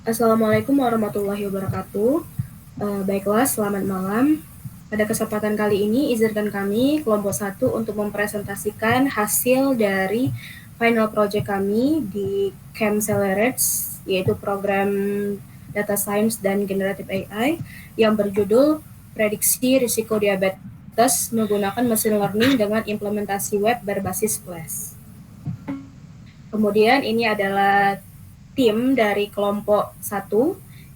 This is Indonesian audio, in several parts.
Assalamualaikum warahmatullahi wabarakatuh. Baiklah, selamat malam. Pada kesempatan kali ini, izinkan kami kelompok 1 untuk mempresentasikan hasil dari final project kami di Camp Accelerates, yaitu program Data Science dan Generative AI yang berjudul Prediksi Risiko Diabetes menggunakan Machine Learning dengan implementasi web berbasis Flash. Kemudian ini adalah tim dari kelompok 1.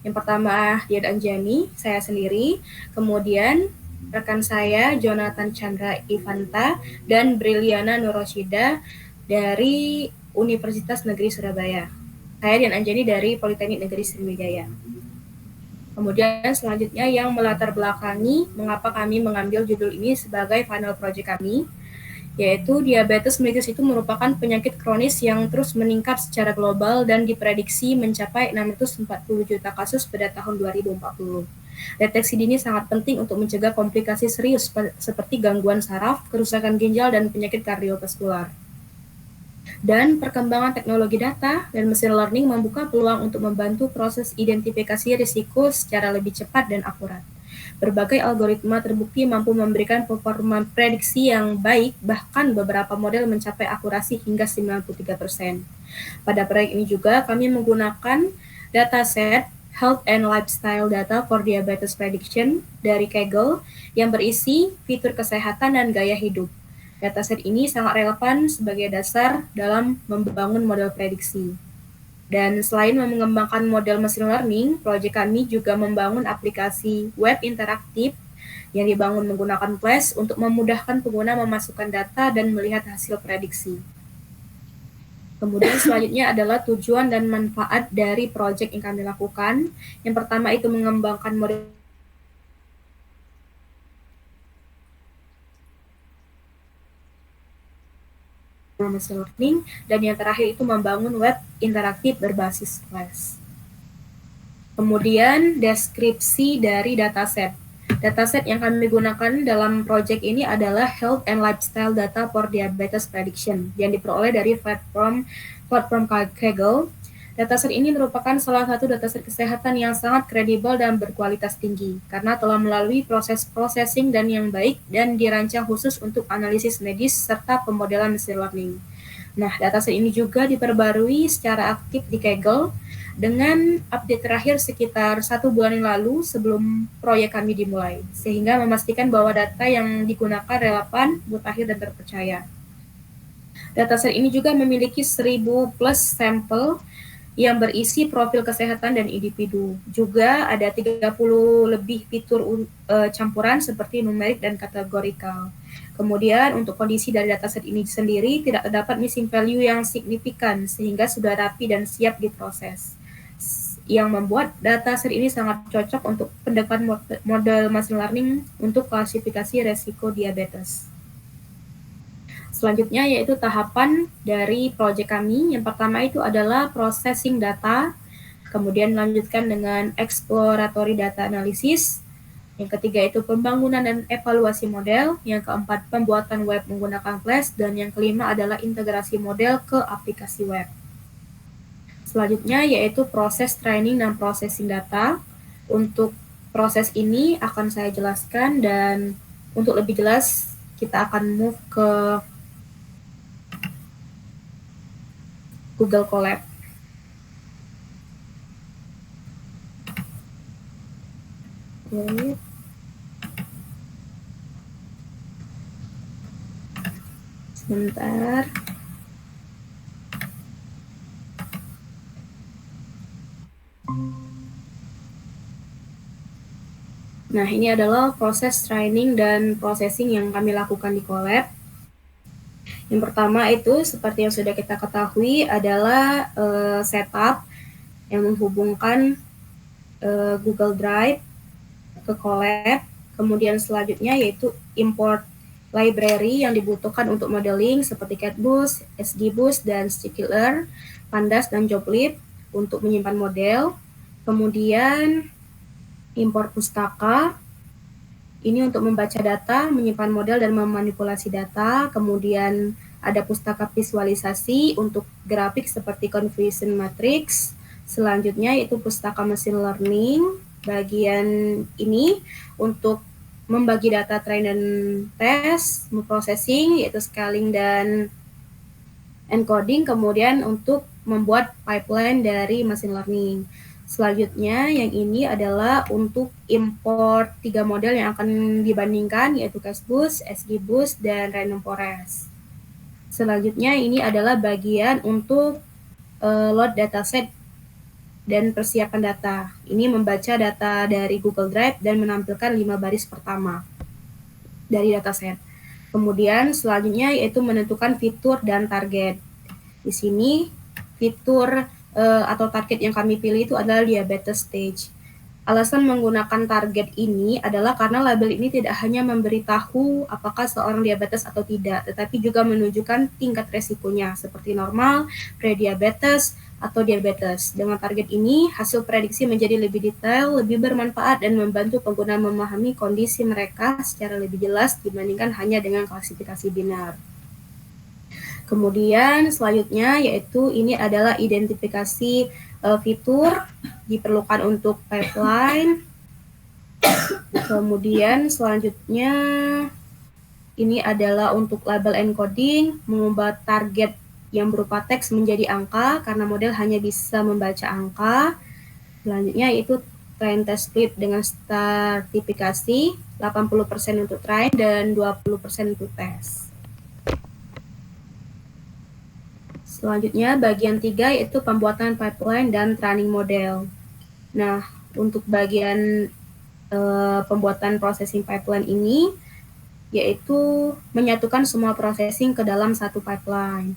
Yang pertama Dian Anjani, saya sendiri. Kemudian rekan saya Jonathan Chandra Ivanta dan Briliana Nuroshida dari Universitas Negeri Surabaya. Saya Dian Anjani dari Politeknik Negeri Sriwijaya. Kemudian selanjutnya yang melatar belakangi mengapa kami mengambil judul ini sebagai final project kami, yaitu diabetes mellitus itu merupakan penyakit kronis yang terus meningkat secara global dan diprediksi mencapai 640 juta kasus pada tahun 2040. Deteksi dini sangat penting untuk mencegah komplikasi serius seperti gangguan saraf, kerusakan ginjal, dan penyakit kardiovaskular. Dan perkembangan teknologi data dan machine learning membuka peluang untuk membantu proses identifikasi risiko secara lebih cepat dan akurat. Berbagai algoritma terbukti mampu memberikan performa prediksi yang baik, bahkan beberapa model mencapai akurasi hingga 93%. Pada proyek ini juga kami menggunakan dataset Health and Lifestyle Data for Diabetes Prediction dari Kaggle yang berisi fitur kesehatan dan gaya hidup. Dataset ini sangat relevan sebagai dasar dalam membangun model prediksi. Dan selain mengembangkan model machine learning, proyek kami juga membangun aplikasi web interaktif yang dibangun menggunakan Flash untuk memudahkan pengguna memasukkan data dan melihat hasil prediksi. Kemudian selanjutnya adalah tujuan dan manfaat dari proyek yang kami lakukan. Yang pertama itu mengembangkan model machine learning, dan yang terakhir itu membangun web interaktif berbasis Flash. Kemudian deskripsi dari dataset. Dataset yang kami gunakan dalam proyek ini adalah Health and Lifestyle Data for Diabetes Prediction yang diperoleh dari platform Kaggle. Dataset ini merupakan salah satu dataset kesehatan yang sangat kredibel dan berkualitas tinggi karena telah melalui proses processing dan yang baik dan dirancang khusus untuk analisis medis serta pemodelan machine learning. Nah, dataset ini juga diperbarui secara aktif di Kaggle dengan update terakhir sekitar 1 bulan yang lalu sebelum proyek kami dimulai, sehingga memastikan bahwa data yang digunakan relevan, mutakhir, dan terpercaya. Dataset ini juga memiliki 1000 plus sampel yang berisi profil kesehatan dan individu. Juga ada 30 lebih fitur campuran seperti numerik dan kategorikal. Kemudian untuk kondisi dari dataset ini sendiri tidak terdapat missing value yang signifikan sehingga sudah rapi dan siap diproses. Yang membuat dataset ini sangat cocok untuk pendekatan model machine learning untuk klasifikasi resiko diabetes. Selanjutnya yaitu tahapan dari proyek kami. Yang pertama itu adalah processing data, kemudian melanjutkan dengan exploratory data analysis. Yang ketiga itu pembangunan dan evaluasi model. Yang keempat pembuatan web menggunakan Flash, dan yang kelima adalah integrasi model ke aplikasi web. Selanjutnya yaitu proses training dan processing data. Untuk proses ini akan saya jelaskan, dan untuk lebih jelas kita akan move ke Google Colab. Sebentar. Nah, ini adalah proses training dan processing yang kami lakukan di Colab. Yang pertama itu seperti yang sudah kita ketahui adalah setup yang menghubungkan Google Drive ke Colab. Kemudian selanjutnya yaitu import library yang dibutuhkan untuk modeling seperti CatBoost, XGBoost, dan Scikit-learn, Pandas, dan Joblib untuk menyimpan model. Kemudian import pustaka, ini untuk membaca data, menyimpan model, dan memanipulasi data. Kemudian ada pustaka visualisasi untuk grafik seperti confusion matrix. Selanjutnya yaitu pustaka machine learning. Bagian ini untuk membagi data train dan test, memprocessing yaitu scaling dan encoding, kemudian untuk membuat pipeline dari machine learning. Selanjutnya yang ini adalah untuk import 3 model yang akan dibandingkan yaitu XGBoost, XGBoost, dan Random Forest. Selanjutnya ini adalah bagian untuk load dataset dan persiapan data. Ini membaca data dari Google Drive dan menampilkan 5 baris pertama dari dataset. Kemudian selanjutnya yaitu menentukan fitur dan target. Di sini fitur atau target yang kami pilih itu adalah diabetes stage. Alasan menggunakan target ini adalah karena label ini tidak hanya memberitahu apakah seorang diabetes atau tidak, tetapi juga menunjukkan tingkat resikonya seperti normal, prediabetes, atau diabetes. Dengan target ini, hasil prediksi menjadi lebih detail, lebih bermanfaat, dan membantu pengguna memahami kondisi mereka secara lebih jelas dibandingkan hanya dengan klasifikasi binar. Kemudian selanjutnya yaitu ini adalah identifikasi fitur diperlukan untuk pipeline. Kemudian selanjutnya ini adalah untuk label encoding, mengubah target yang berupa teks menjadi angka karena model hanya bisa membaca angka. Selanjutnya yaitu train test split dengan stratifikasi 80% untuk train dan 20% untuk tes. Selanjutnya bagian 3 yaitu pembuatan pipeline dan training model. Nah, untuk bagian pembuatan processing pipeline ini yaitu menyatukan semua processing ke dalam satu pipeline.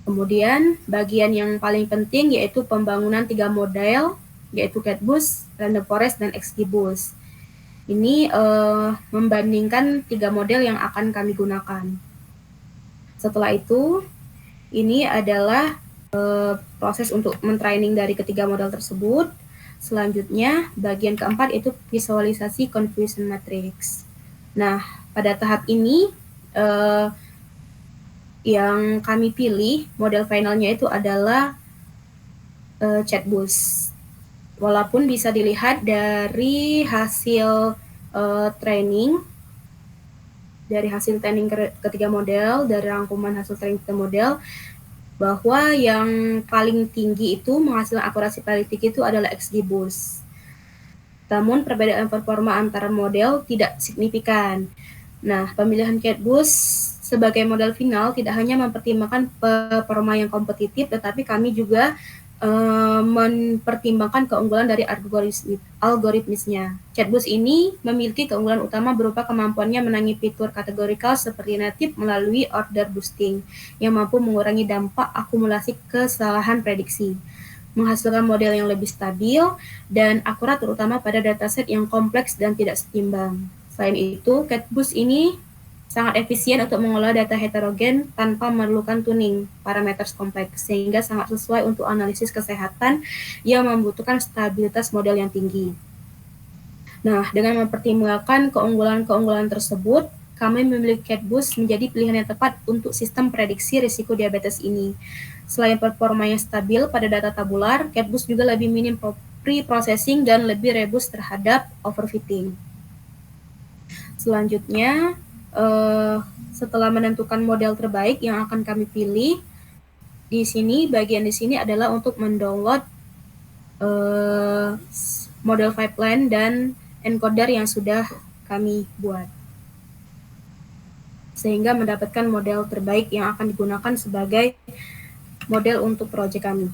Kemudian bagian yang paling penting yaitu pembangunan 3 model yaitu XGBoost, Random Forest, dan XGBoost. Ini membandingkan 3 model yang akan kami gunakan. Setelah itu, ini adalah proses untuk mentraining dari ketiga model tersebut. Selanjutnya, bagian keempat itu visualisasi confusion matrix. Nah, pada tahap ini yang kami pilih model finalnya itu adalah XGBoost. Walaupun bisa dilihat dari hasil training ketiga model, dari rangkuman hasil training ketiga model, bahwa yang paling tinggi itu menghasilkan akurasi prediktif itu adalah XGBoost. Namun perbedaan performa antara model tidak signifikan. Nah, pemilihan XGBoost sebagai model final tidak hanya mempertimbangkan performa yang kompetitif, tetapi kami juga mempertimbangkan keunggulan dari algoritmisnya. XGBoost ini memiliki keunggulan utama berupa kemampuannya menangani fitur kategorikal seperti native melalui order boosting yang mampu mengurangi dampak akumulasi kesalahan prediksi, menghasilkan model yang lebih stabil dan akurat terutama pada dataset yang kompleks dan tidak seimbang. Selain itu, XGBoost ini sangat efisien untuk mengolah data heterogen tanpa memerlukan tuning parameter kompleks, sehingga sangat sesuai untuk analisis kesehatan yang membutuhkan stabilitas model yang tinggi. Nah, dengan mempertimbangkan keunggulan-keunggulan tersebut, kami memilih XGBoost menjadi pilihan yang tepat untuk sistem prediksi risiko diabetes ini. Selain performa yang stabil pada data tabular, XGBoost juga lebih minim pre-processing dan lebih robust terhadap overfitting. Selanjutnya, setelah menentukan model terbaik yang akan kami pilih, bagian di sini adalah untuk mendownload model pipeline dan encoder yang sudah kami buat, sehingga mendapatkan model terbaik yang akan digunakan sebagai model untuk proyek kami.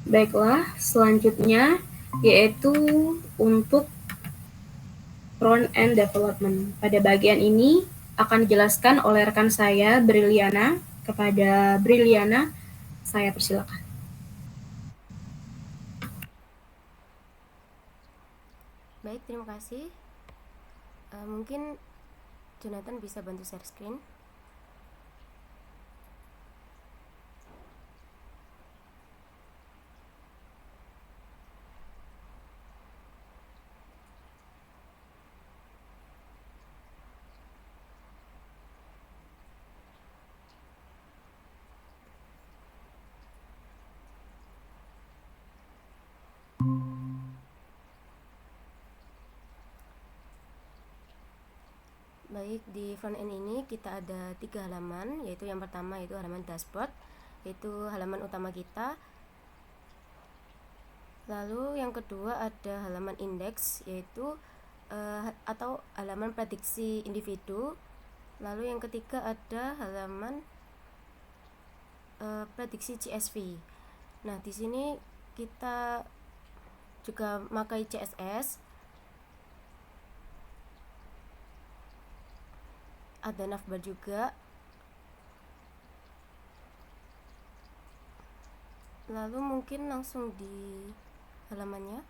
Baiklah, selanjutnya yaitu untuk front-end development. Pada bagian ini akan dijelaskan oleh rekan saya, Briliana. Kepada Briliana, saya persilakan. Baik, terima kasih. Mungkin Jonathan bisa bantu share screen. Baik, di front end ini kita ada 3 halaman, yaitu yang pertama yaitu halaman dashboard, yaitu halaman utama kita. Lalu yang kedua ada halaman indeks, yaitu atau halaman prediksi individu. Lalu yang ketiga ada halaman prediksi CSV. Nah, di sini kita juga memakai CSS. Ada navbar juga. Lalu mungkin langsung di halamannya.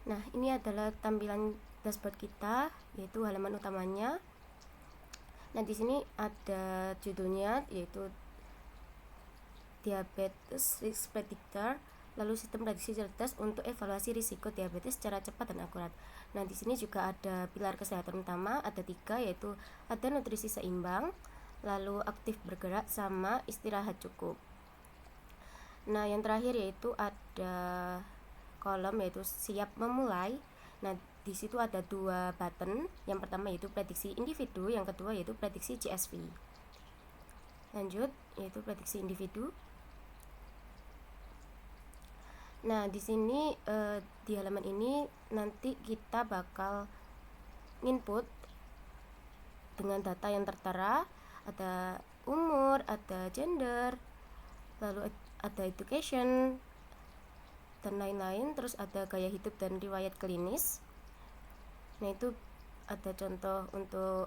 Nah, ini adalah tampilan dashboard kita, yaitu halaman utamanya. Nah, di sini ada judulnya, yaitu Diabetes Risk Predictor, lalu sistem prediksi cerdas untuk evaluasi risiko diabetes secara cepat dan akurat. Nah, di sini juga ada pilar kesehatan utama, ada 3, yaitu ada nutrisi seimbang, lalu aktif bergerak, sama istirahat cukup. Nah, yang terakhir yaitu ada kolom yaitu siap memulai. Nah, di situ ada 2 button. Yang pertama yaitu prediksi individu, yang kedua yaitu prediksi CSV. Lanjut, yaitu prediksi individu. Nah, di sini di halaman ini nanti kita bakal input dengan data yang tertera, ada umur, ada gender, lalu ada education dan lain-lain, terus ada gaya hidup dan riwayat klinis. Nah, itu ada contoh untuk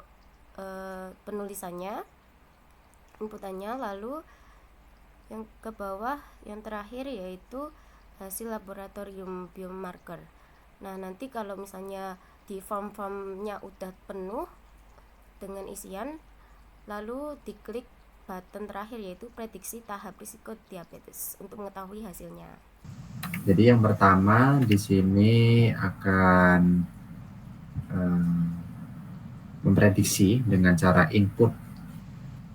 penulisannya, inputannya. Lalu yang ke bawah yang terakhir yaitu hasil laboratorium biomarker. Nah, nanti kalau misalnya di form-formnya udah penuh dengan isian, lalu diklik button terakhir yaitu prediksi tahap risiko diabetes untuk mengetahui hasilnya. Jadi yang pertama di sini akan memprediksi dengan cara input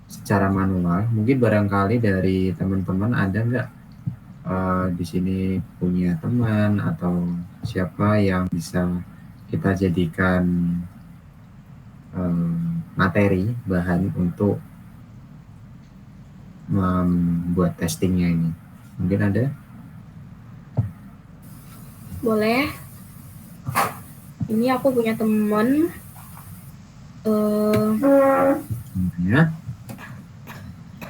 secara manual. Mungkin barangkali dari teman-teman ada nggak di sini punya teman atau siapa yang bisa kita jadikan materi bahan untuk membuat testingnya ini. Mungkin ada? Boleh. Ini aku punya teman Ya.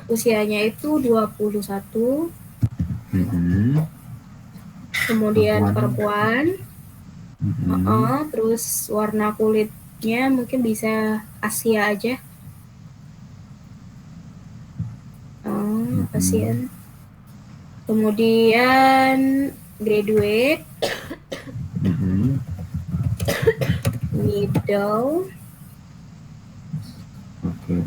usianya itu 21, kemudian perempuan. Terus warna kulitnya mungkin bisa Asia aja. Asian. Kemudian graduate, middle, Oke.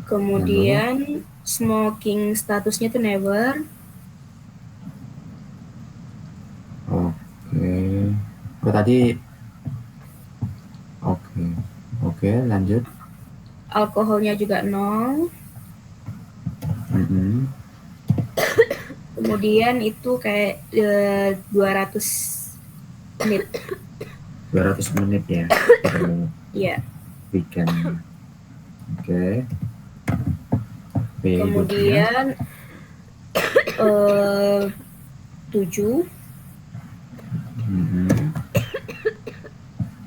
kemudian smoking statusnya tuh never. Oke. Oh, tadi oke, lanjut. Alkoholnya juga 0. Kemudian itu kayak 200 menit. 200 menit ya. Iya. Weekend. Oke. Kemudian 7.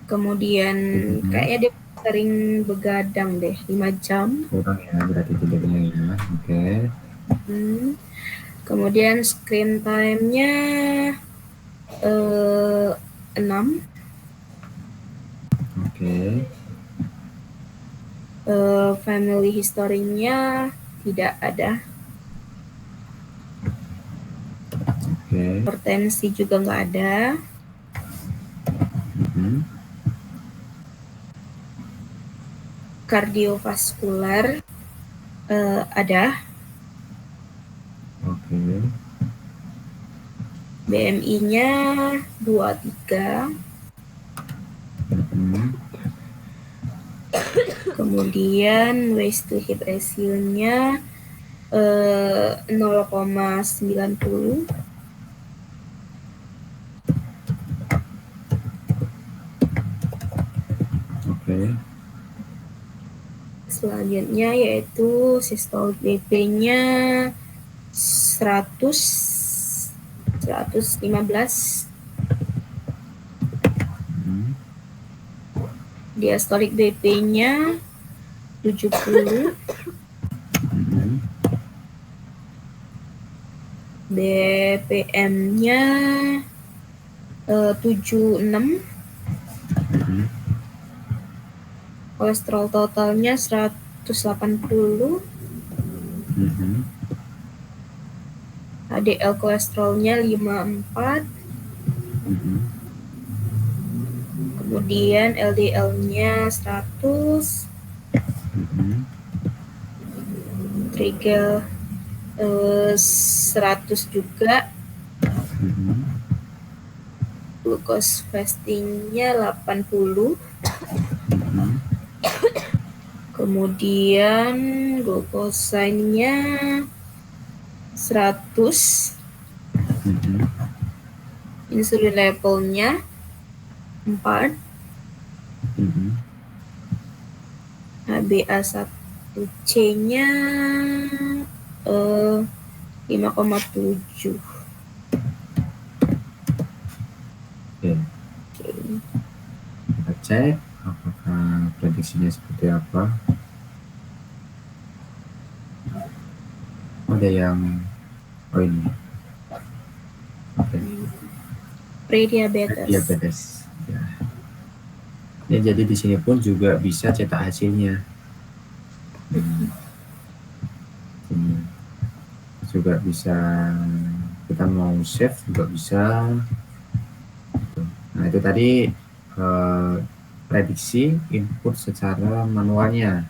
Kemudian kayaknya dia sering begadang deh, 5 jam. Kurang ya berarti tidurnya ya. Oke. Kemudian screen time-nya 6. Oke. Family history-nya tidak ada. Oke. Hipertensi juga nggak ada. Kardiovaskular ada. Oke. BMI-nya 23. Kemudian waist to hip ratio-nya 0,90. Oke. Selanjutnya yaitu systolic BP-nya 115. Diastolic BP-nya 70. BPM-nya 76. Kolesterol totalnya 180. HDL kolesterolnya 54. Kemudian LDL-nya 100. Trigel 100 juga. Glucose fasting-nya 80. Kemudian glukosaminnya 100. Insulin levelnya 4. HbA1c-nya 5,7. Oke. Kita cek apakah prediksinya seperti apa. Ada yang ini. Oke. Prediabetes. Ya. Ya, jadi di sini pun juga bisa cetak hasilnya. Juga bisa kita mau save juga bisa. Nah, itu tadi prediksi input secara manualnya.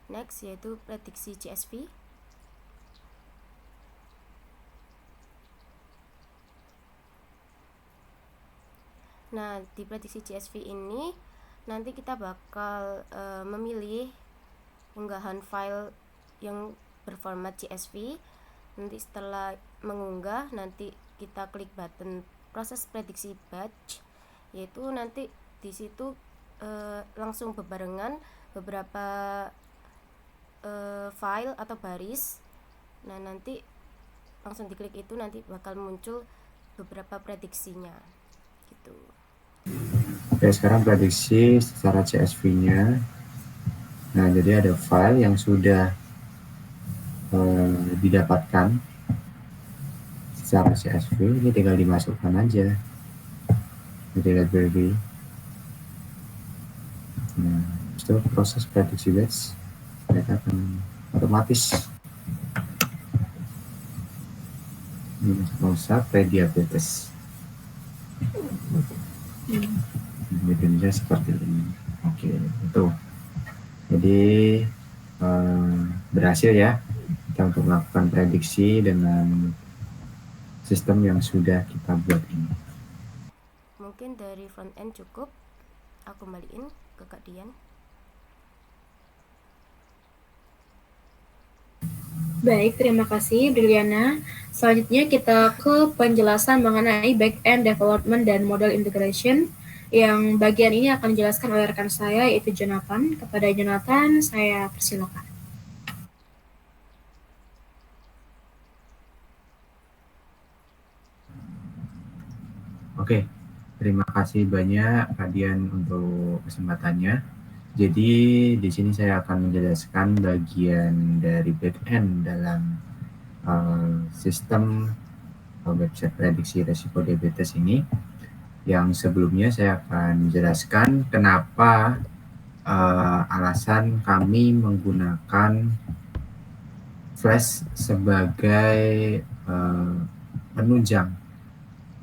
Next yaitu prediksi CSV. Nah, di prediksi CSV ini nanti kita bakal memilih unggahan file yang berformat CSV. Nanti setelah mengunggah, nanti kita klik button proses prediksi batch, yaitu nanti di situ langsung bebarengan beberapa file atau baris. Nah, nanti langsung diklik itu nanti bakal muncul beberapa prediksinya gitu. Oke, sekarang prediksi secara CSV-nya. Nah, jadi ada file yang sudah didapatkan secara CSV, ini tinggal dimasukkan aja di library. Nah, itu proses prediksi batch mereka akan otomatis usah prediabetes. Jadinya seperti ini. Oke, itu. Jadi berhasil ya kita untuk melakukan prediksi dengan sistem yang sudah kita buat ini. Mungkin dari front end cukup. Aku kembaliin ke Kak Dian. Baik, terima kasih Briliana. Selanjutnya kita ke penjelasan mengenai back-end development dan model integration. Yang bagian ini akan dijelaskan oleh rekan saya, yaitu Jonathan. Kepada Jonathan, saya persilakan. Oke, terima kasih banyak Kak Dian untuk kesempatannya. Jadi di sini saya akan menjelaskan bagian dari back-end dalam sistem website prediksi risiko diabetes ini. Yang sebelumnya saya akan menjelaskan kenapa alasan kami menggunakan Flash sebagai penunjang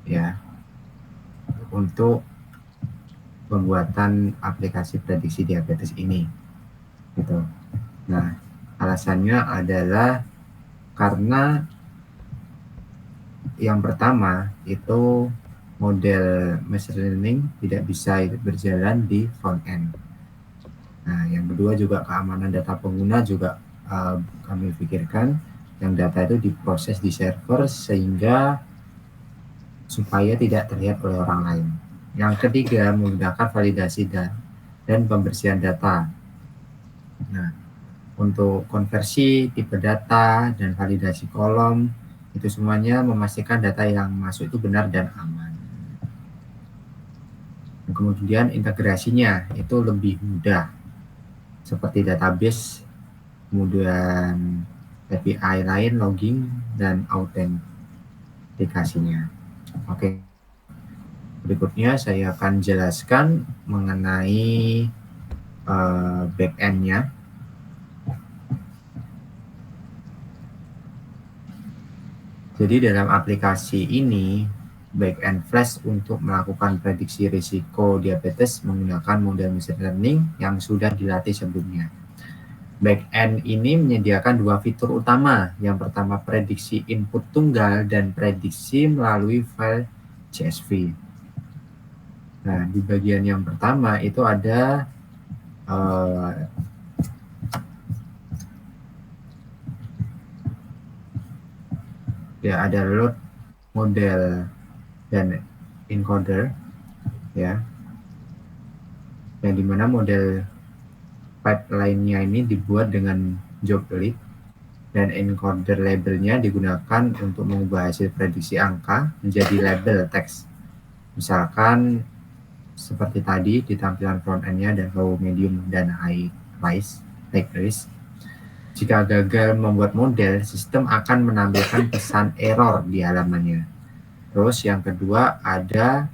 ya untuk pembuatan aplikasi prediksi diabetes ini gitu. Nah, alasannya adalah karena yang pertama itu model machine learning tidak bisa berjalan di front end. Nah, yang kedua juga keamanan data pengguna juga kami pikirkan yang data itu diproses di server sehingga supaya tidak terlihat oleh orang lain. Yang ketiga, menggunakan validasi dan pembersihan data. Nah, untuk konversi tipe data dan validasi kolom, itu semuanya memastikan data yang masuk itu benar dan aman. Dan kemudian integrasinya itu lebih mudah, seperti database, kemudian API lain, logging, dan autentikasinya. Oke. Berikutnya saya akan jelaskan mengenai back-end-nya. Jadi dalam aplikasi ini, back-end Flash untuk melakukan prediksi risiko diabetes menggunakan model machine learning yang sudah dilatih sebelumnya. Back-end ini menyediakan dua fitur utama. Yang pertama prediksi input tunggal dan prediksi melalui file CSV. Nah, di bagian yang pertama itu ada ada load model dan encoder ya, yang dimana model pipeline-nya ini dibuat dengan job lead dan encoder labelnya digunakan untuk mengubah hasil prediksi angka menjadi label teks. Misalkan seperti tadi di tampilan front end-nya dan low, medium, dan high risk. Jika gagal membuat model, sistem akan menampilkan pesan error di halamannya. Terus yang kedua ada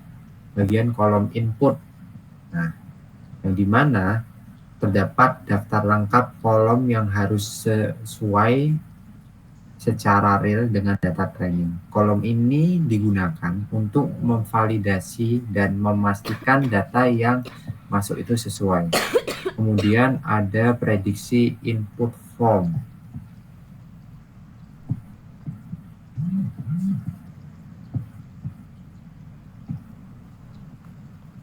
bagian kolom input. Nah, yang dimana terdapat daftar lengkap kolom yang harus sesuai secara real dengan data training. Kolom ini digunakan untuk memvalidasi dan memastikan data yang masuk itu sesuai. Kemudian ada prediksi input form.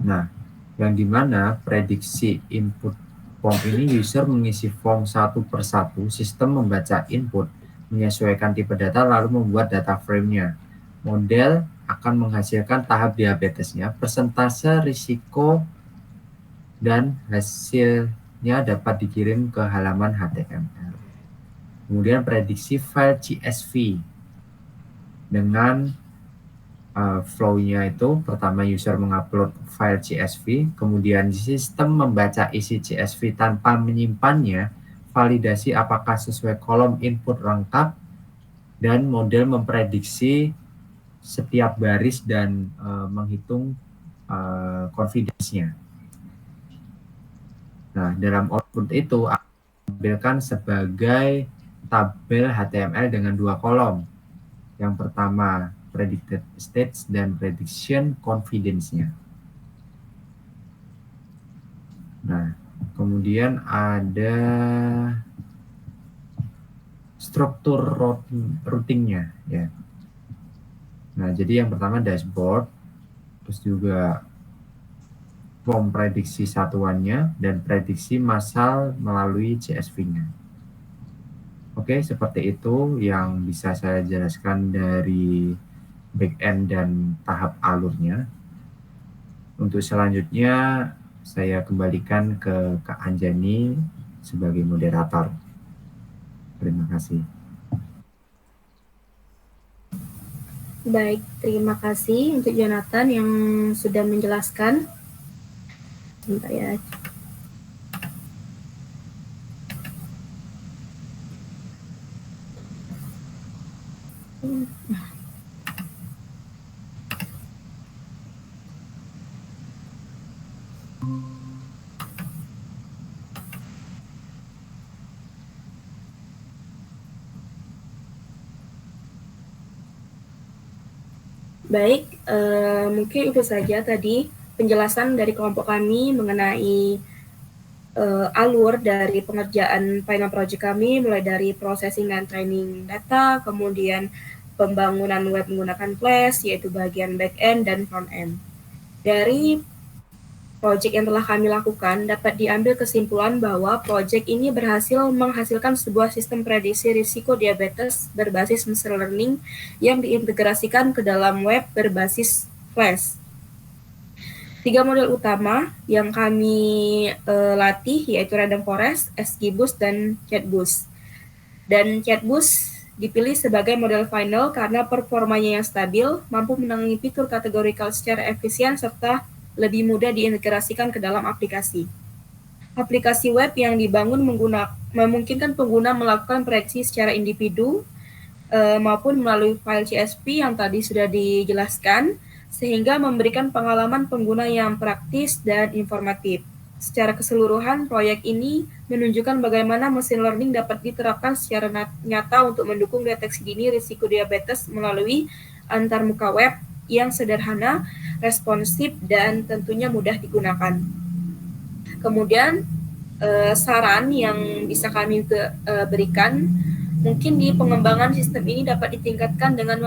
Nah, yang dimana prediksi input form ini user mengisi form satu per satu, sistem membaca input, menyesuaikan tipe data, lalu membuat data frame-nya. Model akan menghasilkan tahap diabetesnya, persentase risiko, dan hasilnya dapat dikirim ke halaman HTML. Kemudian prediksi file CSV dengan flow-nya itu, pertama user mengupload file CSV, kemudian sistem membaca isi CSV tanpa menyimpannya, validasi apakah sesuai kolom input lengkap, dan model memprediksi setiap baris dan menghitung confidence-nya. Nah, dalam output itu tampilkan sebagai tabel HTML dengan 2 kolom. Yang pertama predicted states dan prediction confidence-nya. Nah, kemudian ada struktur routing-nya ya. Nah, jadi yang pertama dashboard, terus juga form prediksi satuannya dan prediksi massal melalui CSV-nya. Oke, seperti itu yang bisa saya jelaskan dari backend dan tahap alurnya. Untuk selanjutnya saya kembalikan ke Kak Anjani sebagai moderator. Terima kasih. Baik, terima kasih untuk Jonathan yang sudah menjelaskan. Sebentar ya. Baik, mungkin itu saja tadi penjelasan dari kelompok kami mengenai alur dari pengerjaan final project kami, mulai dari processing dan training data, kemudian pembangunan web menggunakan Flash, yaitu bagian back-end dan front-end. Dari project yang telah kami lakukan, dapat diambil kesimpulan bahwa project ini berhasil menghasilkan sebuah sistem prediksi risiko diabetes berbasis machine learning yang diintegrasikan ke dalam web berbasis Flash. 3 model utama yang kami latih yaitu Random Forest, XGBoost, dan ChatBoost. Dan ChatBoost dipilih sebagai model final karena performanya yang stabil, mampu menangani fitur kategorikal secara efisien, serta lebih mudah diintegrasikan ke dalam aplikasi. Aplikasi web yang dibangun memungkinkan pengguna melakukan prediksi secara individu maupun melalui file CSV yang tadi sudah dijelaskan, sehingga memberikan pengalaman pengguna yang praktis dan informatif. Secara keseluruhan, proyek ini menunjukkan bagaimana machine learning dapat diterapkan secara nyata untuk mendukung deteksi dini risiko diabetes melalui antarmuka web yang sederhana, responsif, dan tentunya mudah digunakan. Kemudian, saran yang bisa kami berikan, mungkin di pengembangan sistem ini dapat ditingkatkan dengan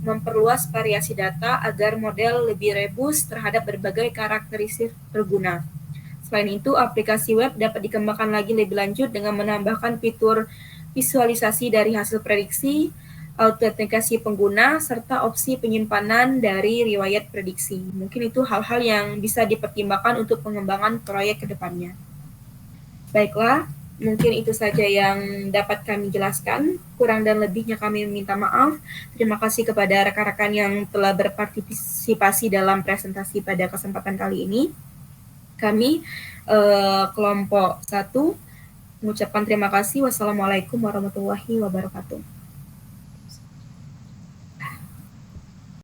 memperluas variasi data agar model lebih rebus terhadap berbagai karakteristik pengguna. Selain itu, aplikasi web dapat dikembangkan lagi lebih lanjut dengan menambahkan fitur visualisasi dari hasil prediksi, autentikasi pengguna, serta opsi penyimpanan dari riwayat prediksi. Mungkin itu hal-hal yang bisa dipertimbangkan untuk pengembangan proyek ke depannya. Baiklah, mungkin itu saja yang dapat kami jelaskan. Kurang dan lebihnya kami minta maaf. Terima kasih kepada rekan-rekan yang telah berpartisipasi dalam presentasi pada kesempatan kali ini. Kami kelompok 1 mengucapkan terima kasih. Wassalamualaikum warahmatullahi wabarakatuh.